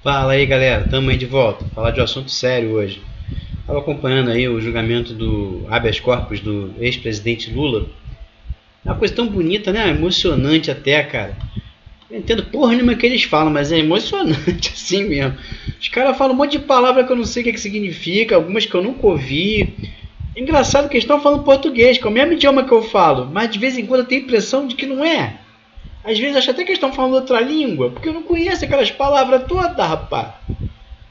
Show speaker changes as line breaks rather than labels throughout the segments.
Fala aí, galera, tamo aí de volta. Falar de um assunto sério hoje. Tava acompanhando aí o julgamento do habeas corpus do ex-presidente Lula. É uma coisa tão bonita, né? Emocionante até, cara. Eu entendo porra nenhuma que eles falam, mas é emocionante assim mesmo. Os caras falam um monte de palavra que eu não sei o que significa, algumas que eu nunca ouvi. É engraçado que eles estão falando português, que é o mesmo idioma que eu falo, mas de vez em quando eu tenho a impressão de que não é. Às vezes acho até que eles estão falando outra língua, porque eu não conheço aquelas palavras todas, rapaz.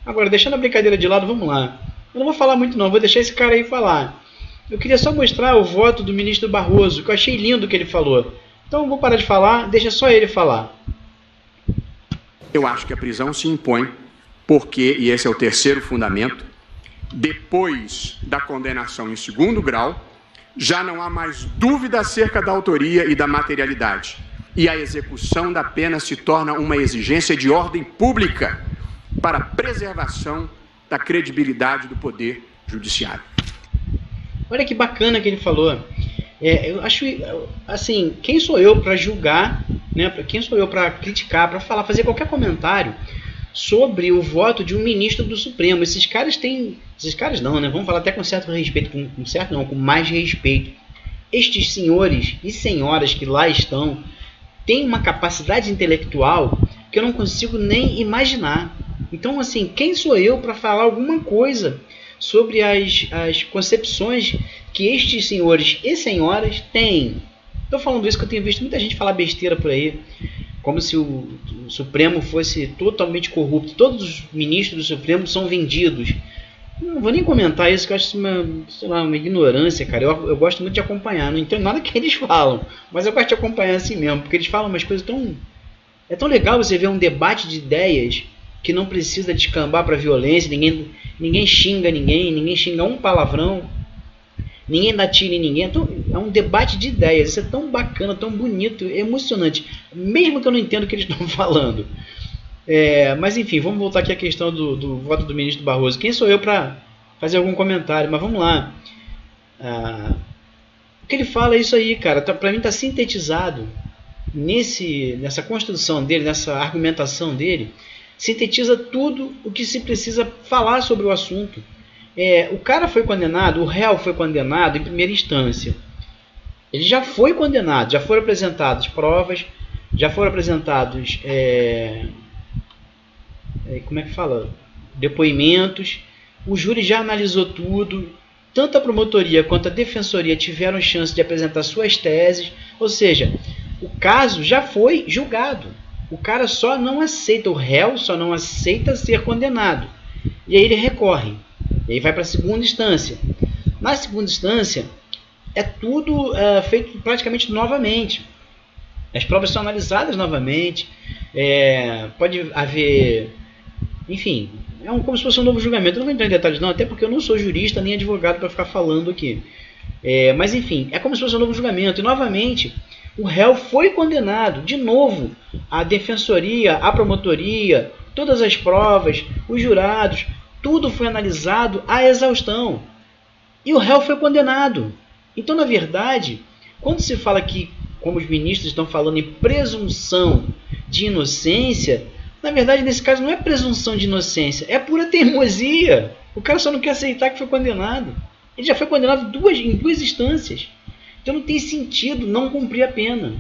Agora, deixando a brincadeira de lado, vamos lá. Eu não vou falar muito não, vou deixar esse cara aí falar. Eu queria só mostrar o voto do ministro Barroso, que eu achei lindo o que ele falou. Então eu vou parar de falar, deixa só ele falar.
Eu acho que a prisão se impõe porque, e esse é o terceiro fundamento, depois da condenação em segundo grau, já não há mais dúvida acerca da autoria e da materialidade. E a execução da pena se torna uma exigência de ordem pública para a preservação da credibilidade do poder judiciário.
Olha que bacana que ele falou. Eu acho, assim, quem sou eu para julgar, né? Quem sou eu para criticar, para falar, fazer qualquer comentário sobre o voto de um ministro do Supremo? Esses caras não, né? Vamos falar até com certo respeito, com mais respeito. Estes senhores e senhoras que lá estão têm uma capacidade intelectual que eu não consigo nem imaginar. Então, assim, quem sou eu para falar alguma coisa sobre as concepções que estes senhores e senhoras têm? Estou falando isso que eu tenho visto muita gente falar besteira por aí, como se o Supremo fosse totalmente corrupto. Todos os ministros do Supremo são vendidos. Não vou nem comentar isso, que eu acho uma ignorância, cara. Eu gosto muito de acompanhar, não entendo nada que eles falam, mas eu gosto de acompanhar assim mesmo, porque eles falam umas coisas tão... É tão legal você ver um debate de ideias que não precisa descambar para violência, ninguém xinga ninguém xinga um palavrão, ninguém dá tiro em ninguém. Então, é um debate de ideias, isso é tão bacana, tão bonito, emocionante, mesmo que eu não entenda o que eles estão falando. Mas enfim, vamos voltar aqui à questão do voto do ministro Barroso. Quem sou eu para fazer algum comentário? Mas vamos lá. O que ele fala é isso aí, cara. Para mim está sintetizado nessa construção dele, nessa argumentação dele, sintetiza tudo o que se precisa falar sobre o assunto. O cara foi condenado, o réu foi condenado em primeira instância. Ele já foi condenado, já foram apresentadas provas, já foram apresentados como é que fala? Depoimentos. O júri já analisou tudo. Tanto a promotoria quanto a defensoria tiveram chance de apresentar suas teses. Ou seja, o caso já foi julgado. O cara só não aceita, o réu só não aceita ser condenado. E aí ele recorre. E aí vai para a segunda instância. Na segunda instância, é tudo feito praticamente novamente. As provas são analisadas novamente. Pode haver... Enfim, como se fosse um novo julgamento. Eu não vou entrar em detalhes não, até porque eu não sou jurista nem advogado para ficar falando aqui. Mas enfim, é como se fosse um novo julgamento. E novamente, o réu foi condenado. De novo, a defensoria, a promotoria, todas as provas, os jurados, tudo foi analisado à exaustão. E o réu foi condenado. Então, na verdade, quando se fala que, como os ministros estão falando em presunção de inocência, na verdade, nesse caso, não é presunção de inocência, é pura teimosia. O cara só não quer aceitar que foi condenado. Ele já foi condenado em duas instâncias. Então não tem sentido não cumprir a pena.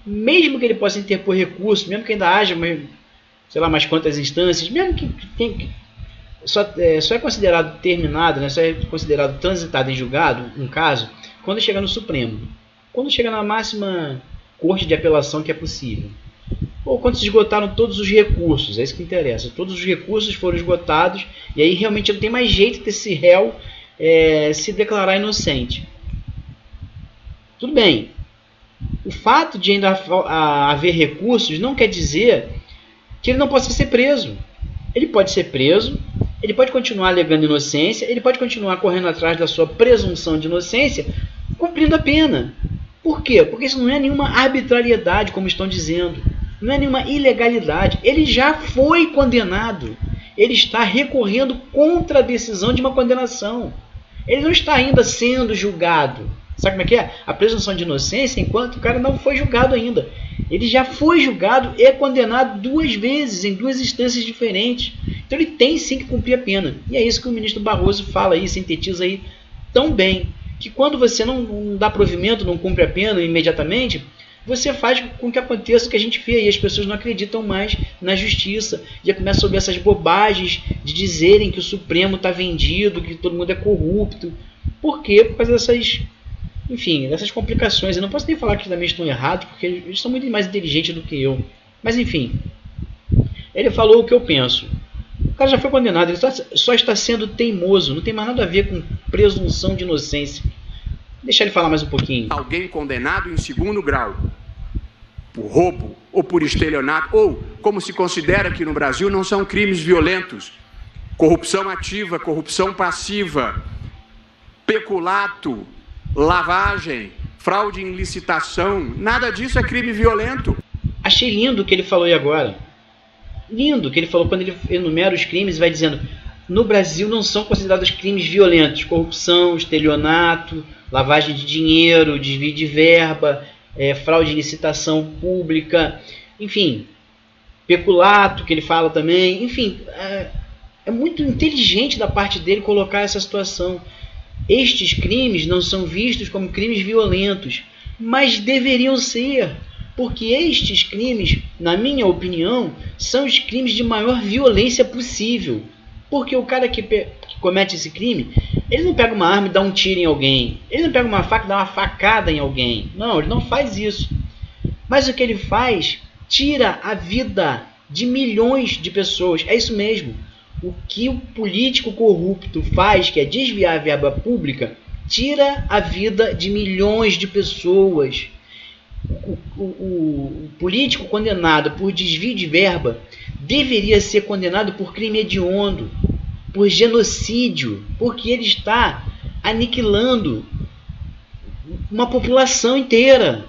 Mesmo que ele possa interpor recurso, mesmo que ainda haja mais quantas instâncias, mesmo que só é considerado terminado, né, só é considerado transitado em julgado, um caso, quando chegar no Supremo. Quando chegar na máxima corte de apelação que é possível. Ou quando se esgotaram todos os recursos, é isso que interessa. Todos os recursos foram esgotados e aí realmente não tem mais jeito desse réu se declarar inocente. Tudo bem. O fato de ainda haver recursos não quer dizer que ele não possa ser preso. Ele pode ser preso, ele pode continuar alegando inocência, ele pode continuar correndo atrás da sua presunção de inocência, cumprindo a pena. Por quê? Porque isso não é nenhuma arbitrariedade, como estão dizendo. Não é nenhuma ilegalidade. Ele já foi condenado. Ele está recorrendo contra a decisão de uma condenação. Ele não está ainda sendo julgado. Sabe como é que é? A presunção de inocência enquanto o cara não foi julgado ainda. Ele já foi julgado e condenado 2 vezes, em 2 instâncias diferentes. Então ele tem sim que cumprir a pena. E é isso que o ministro Barroso fala aí, sintetiza aí tão bem. Que quando você não dá provimento, não cumpre a pena imediatamente, você faz com que aconteça o que a gente vê aí. As pessoas não acreditam mais na justiça. Já começam a ouvir essas bobagens de dizerem que o Supremo está vendido, que todo mundo é corrupto. Por quê? Por causa dessas... Enfim, dessas complicações. Eu não posso nem falar que também estão errados, porque eles são muito mais inteligentes do que eu. Mas enfim, ele falou o que eu penso. O cara já foi condenado, ele só está sendo teimoso. Não tem mais nada a ver com presunção de inocência. Deixa ele falar mais um pouquinho.
Alguém condenado em 2º grau por roubo ou por estelionato, ou, como se considera que no Brasil não são crimes violentos, corrupção ativa, corrupção passiva, peculato, lavagem, fraude em licitação, nada disso é crime violento.
Achei lindo o que ele falou aí agora. Lindo o que ele falou quando ele enumera os crimes e vai dizendo: no Brasil não são considerados crimes violentos, corrupção, estelionato, lavagem de dinheiro, desvio de verba, fraude em licitação pública, enfim, peculato, que ele fala também. Enfim, é muito inteligente da parte dele colocar essa situação. Estes crimes não são vistos como crimes violentos, mas deveriam ser, porque estes crimes, na minha opinião, são os crimes de maior violência possível. Porque o cara que comete esse crime, ele não pega uma arma e dá um tiro em alguém. Ele não pega uma faca e dá uma facada em alguém. Não, ele não faz isso. Mas o que ele faz, tira a vida de milhões de pessoas. É isso mesmo. O que o político corrupto faz, que é desviar a verba pública, tira a vida de milhões de pessoas. O político condenado por desvio de verba deveria ser condenado por crime hediondo, por genocídio, porque ele está aniquilando uma população inteira.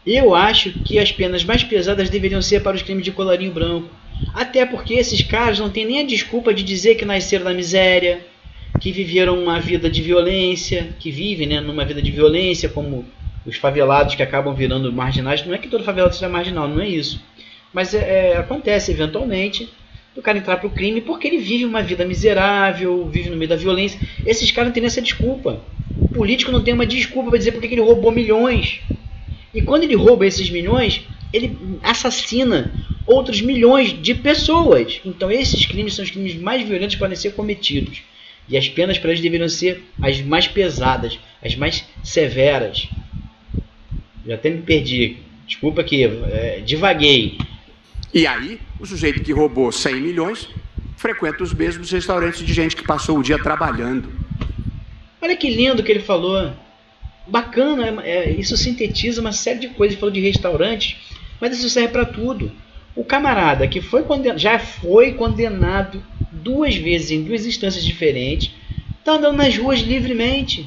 Eu acho que as penas mais pesadas deveriam ser para os crimes de colarinho branco. Até porque esses caras não têm nem a desculpa de dizer que nasceram na miséria, que viveram uma vida de violência, que vivem, né, numa vida de violência, como os favelados que acabam virando marginais. Não é que todo favelado seja marginal, não é isso. Mas acontece eventualmente do cara entrar para o crime porque ele vive uma vida miserável, vive no meio da violência. Esses caras não têm essa desculpa. O político não tem uma desculpa para dizer porque ele roubou milhões. E quando ele rouba esses milhões, ele assassina outros milhões de pessoas. Então esses crimes são os crimes mais violentos que podem ser cometidos. E as penas para eles deveriam ser as mais pesadas, as mais severas. Já até me perdi. Desculpa aqui, divaguei.
E aí, o sujeito que roubou 100 milhões frequenta os mesmos restaurantes de gente que passou o dia trabalhando.
Olha que lindo que ele falou. Bacana, isso sintetiza uma série de coisas. Ele falou de restaurantes, mas isso serve para tudo. O camarada que já foi condenado 2 vezes em 2 instâncias diferentes, está andando nas ruas livremente,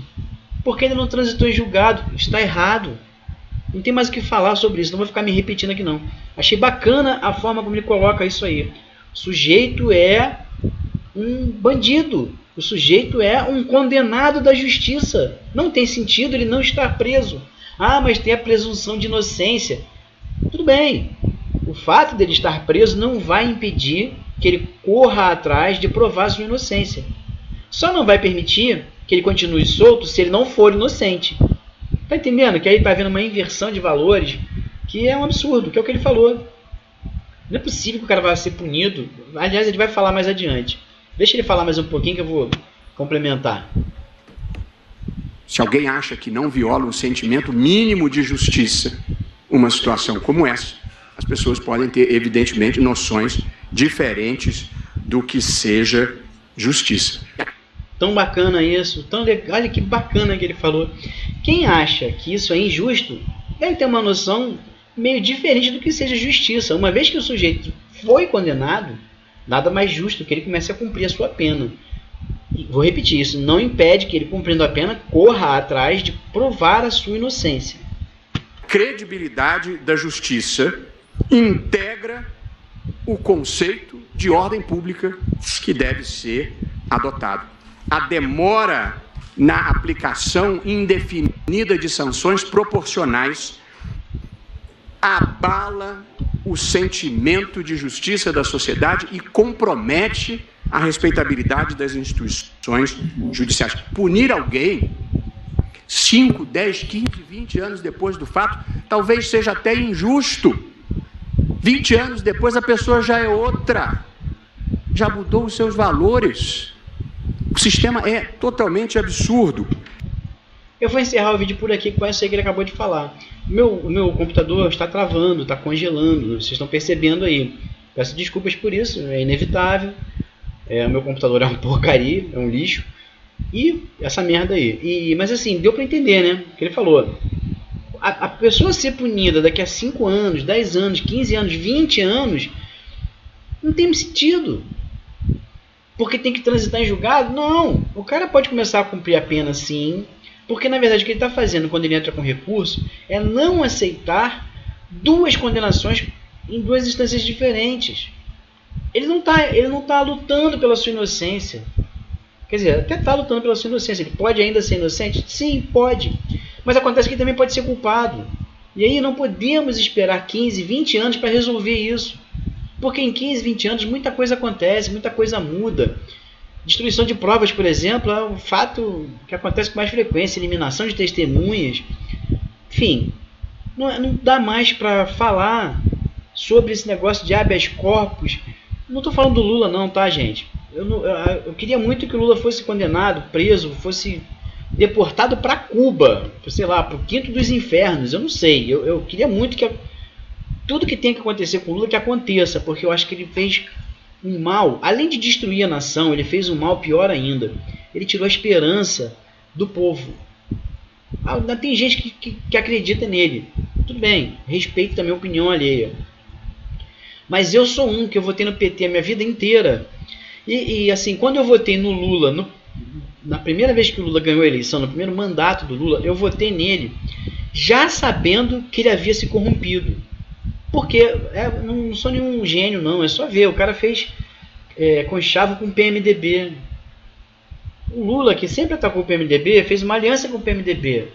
porque ele não transitou em julgado. Está errado. Não tem mais o que falar sobre isso, não vou ficar me repetindo aqui não. Achei bacana a forma como ele coloca isso aí. O sujeito é um bandido. O sujeito é um condenado da justiça. Não tem sentido ele não estar preso. Ah, mas tem a presunção de inocência. Tudo bem. O fato dele estar preso não vai impedir que ele corra atrás de provar sua inocência. Só não vai permitir que ele continue solto se ele não for inocente. Tá entendendo? Que aí tá havendo uma inversão de valores que é um absurdo, que é o que ele falou. Não é possível que o cara vá ser punido. Aliás, ele vai falar mais adiante. Deixa ele falar mais um pouquinho que eu vou complementar.
Se alguém acha que não viola um sentimento mínimo de justiça, uma situação como essa, as pessoas podem ter, evidentemente, noções diferentes do que seja justiça.
Tão bacana isso, tão legal, olha que bacana que ele falou. Quem acha que isso é injusto, deve ter uma noção meio diferente do que seja justiça. Uma vez que o sujeito foi condenado, nada mais justo que ele comece a cumprir a sua pena. E vou repetir, isso não impede que ele, cumprindo a pena, corra atrás de provar a sua inocência.
Credibilidade da justiça integra o conceito de ordem pública que deve ser adotado. A demora na aplicação indefinida de sanções proporcionais abala o sentimento de justiça da sociedade e compromete a respeitabilidade das instituições judiciais. Punir alguém 5, 10, 15, 20 anos depois do fato, talvez seja até injusto. 20 anos depois a pessoa já é outra, já mudou os seus valores. O sistema é totalmente absurdo.
Eu vou encerrar o vídeo por aqui com isso aí que ele acabou de falar. O meu computador está travando, está congelando, vocês estão percebendo aí. Peço desculpas por isso, é inevitável. O meu computador é uma porcaria, é um lixo. E essa merda aí. Mas assim, deu para entender, né? O que ele falou. A pessoa ser punida daqui a 5 anos, 10 anos, 15 anos, 20 anos, não tem sentido. Porque tem que transitar em julgado? Não. O cara pode começar a cumprir a pena sim. Porque na verdade o que ele está fazendo quando ele entra com recurso é não aceitar 2 condenações em 2 instâncias diferentes. Ele não tá lutando pela sua inocência. Quer dizer, até está lutando pela sua inocência. Ele pode ainda ser inocente? Sim, pode. Mas acontece que ele também pode ser culpado. E aí não podemos esperar 15, 20 anos para resolver isso. Porque em 15, 20 anos muita coisa acontece, muita coisa muda. Destruição de provas, por exemplo, é um fato que acontece com mais frequência. Eliminação de testemunhas. Enfim, não dá mais para falar sobre esse negócio de habeas corpus. Não estou falando do Lula não, tá, gente? Eu queria muito que o Lula fosse condenado, preso, fosse deportado para Cuba, sei lá, para o quinto dos infernos. Eu não sei. Eu queria muito que tudo que tem que acontecer com o Lula que aconteça, porque eu acho que ele fez um mal, além de destruir a nação, ele fez um mal pior ainda. Ele tirou a esperança do povo. Tem gente que acredita nele. Tudo bem, respeito também a opinião alheia. Mas eu sou que eu votei no PT a minha vida inteira. E assim, quando eu votei no Lula, na primeira vez que o Lula ganhou a eleição, no primeiro mandato do Lula, eu votei nele já sabendo que ele havia se corrompido. Porque não sou nenhum gênio não, é só ver, o cara fez conchavo com o PMDB. O Lula, que sempre atacou o PMDB, fez uma aliança com o PMDB.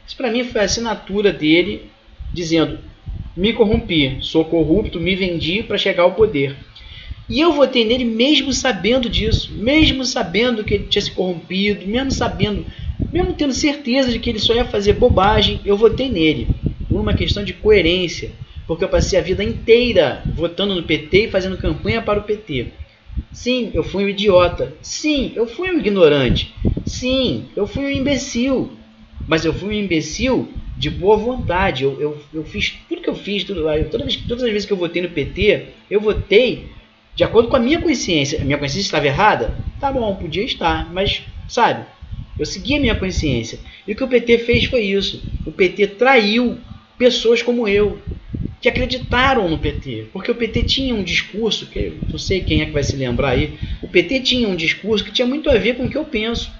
Isso para mim foi a assinatura dele, dizendo: me corrompi, sou corrupto, me vendi para chegar ao poder. E eu votei nele mesmo sabendo disso, mesmo sabendo que ele tinha se corrompido, mesmo tendo certeza de que ele só ia fazer bobagem, eu votei nele, por uma questão de coerência, porque eu passei a vida inteira votando no PT e fazendo campanha para o PT. Sim, eu fui um idiota. Sim, eu fui um ignorante. Sim, eu fui um imbecil. Mas eu fui um imbecil de boa vontade. Eu fiz tudo que eu fiz. Todas as vezes que eu votei no PT, eu votei de acordo com a minha consciência. A minha consciência estava errada? Tá bom, podia estar. Mas, sabe, eu segui a minha consciência. E o que o PT fez foi isso. O PT traiu pessoas como eu, que acreditaram no PT, porque o PT tinha um discurso, que eu não sei quem é que vai se lembrar aí, o PT tinha um discurso que tinha muito a ver com o que eu penso,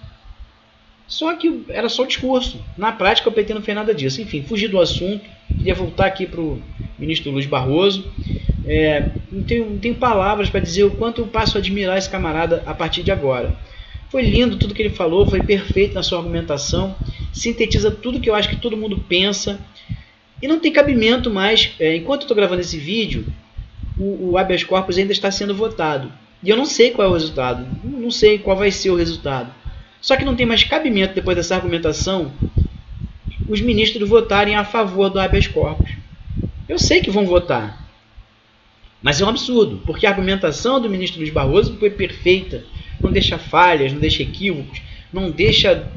só que era só discurso, na prática o PT não fez nada disso. Enfim, fugi do assunto, queria voltar aqui para o ministro Luiz Barroso. Não tenho palavras para dizer o quanto eu passo a admirar esse camarada a partir de agora. Foi lindo tudo que ele falou, foi perfeito na sua argumentação, sintetiza tudo que eu acho que todo mundo pensa. E não tem cabimento mais, enquanto eu estou gravando esse vídeo, o habeas corpus ainda está sendo votado. E eu não sei qual é o resultado, não sei qual vai ser o resultado. Só que não tem mais cabimento, depois dessa argumentação, os ministros votarem a favor do habeas corpus. Eu sei que vão votar, mas é um absurdo, porque a argumentação do ministro Luiz Barroso foi perfeita, não deixa falhas, não deixa equívocos, não deixa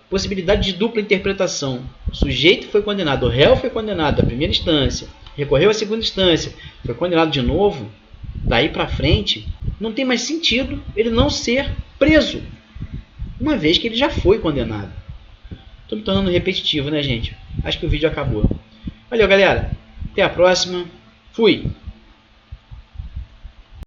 possibilidade de dupla interpretação. O sujeito foi condenado, o réu foi condenado da primeira instância, recorreu à segunda instância, foi condenado de novo, daí para frente, não tem mais sentido ele não ser preso, uma vez que ele já foi condenado. Estou me tornando repetitivo, né, gente? Acho que o vídeo acabou. Valeu, galera. Até a próxima. Fui.